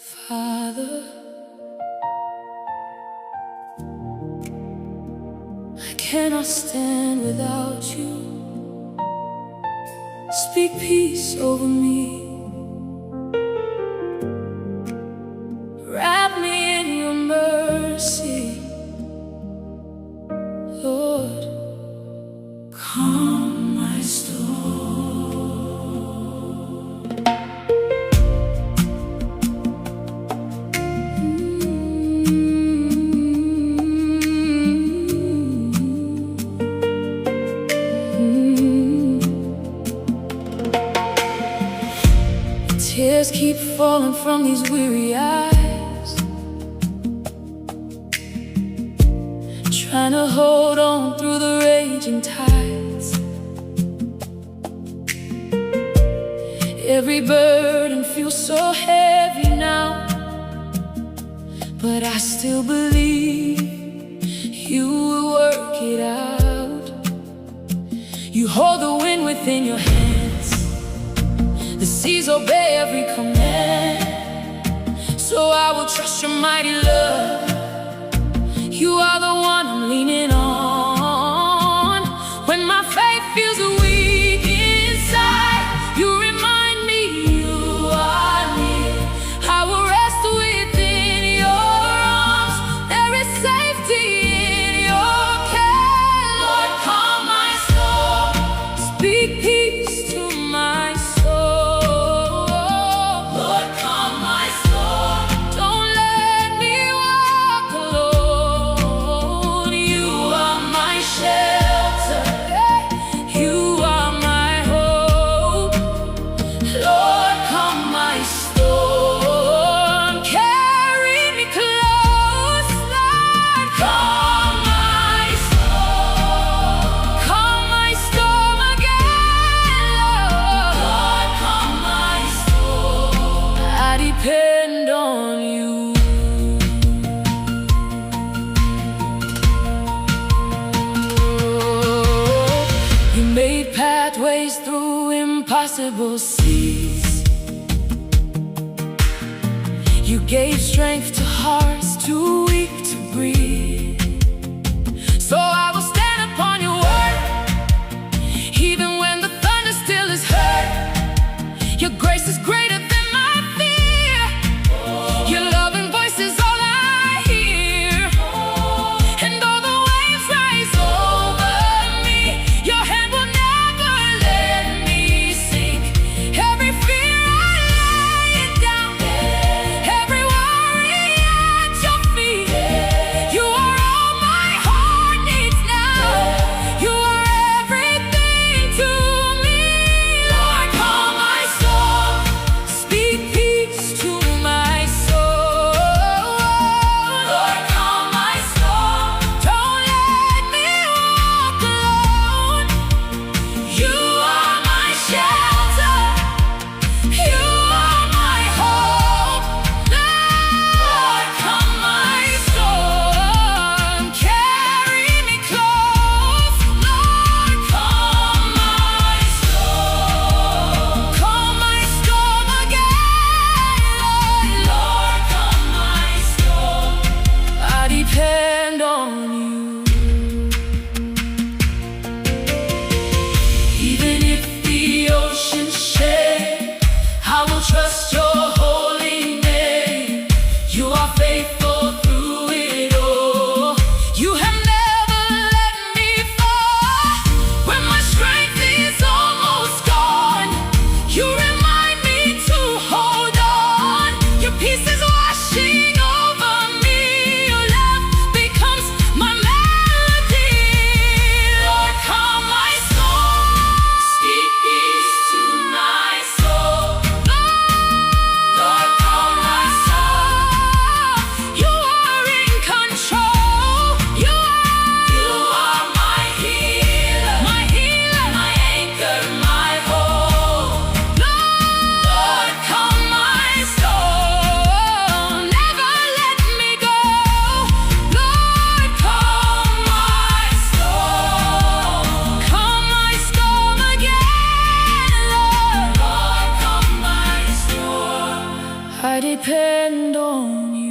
Father, I cannot stand without you. Speak peace over me. Wrap me in your mercy, Lord. Calm my storm. Tears keep falling from these weary eyes, trying to hold on through the raging tides. Every burden feels so heavy now, but I still believe you will work it out. You hold the wind within your hands, the seas obey every command. So I will trust your mighty love. You are the one I'm leaning on. When my faith feels weak inside, you remind me you are near. I will rest within your arms. There is safety in your care. Lord, calm my storm. Speak peace to my soul. Lord, calm my storm. Don't let me walk alone. You are my shelter. You are my hope. Lord, calm my storm. Carry me close, Lord. Calm my storm. Calm my storm again, Lord. Calm my storm. I depend on you. You made pathways through impossible seas. You gave strength to hearts too weak to breathe. So I will stand upon your word, even when the thunder still is heard. Your grace is greater than my fear. Your loving voice is all I hear. And though the waves rise over me, your hand will never let me sink. Every fear I lay it down, every worry at your feet. depend on you.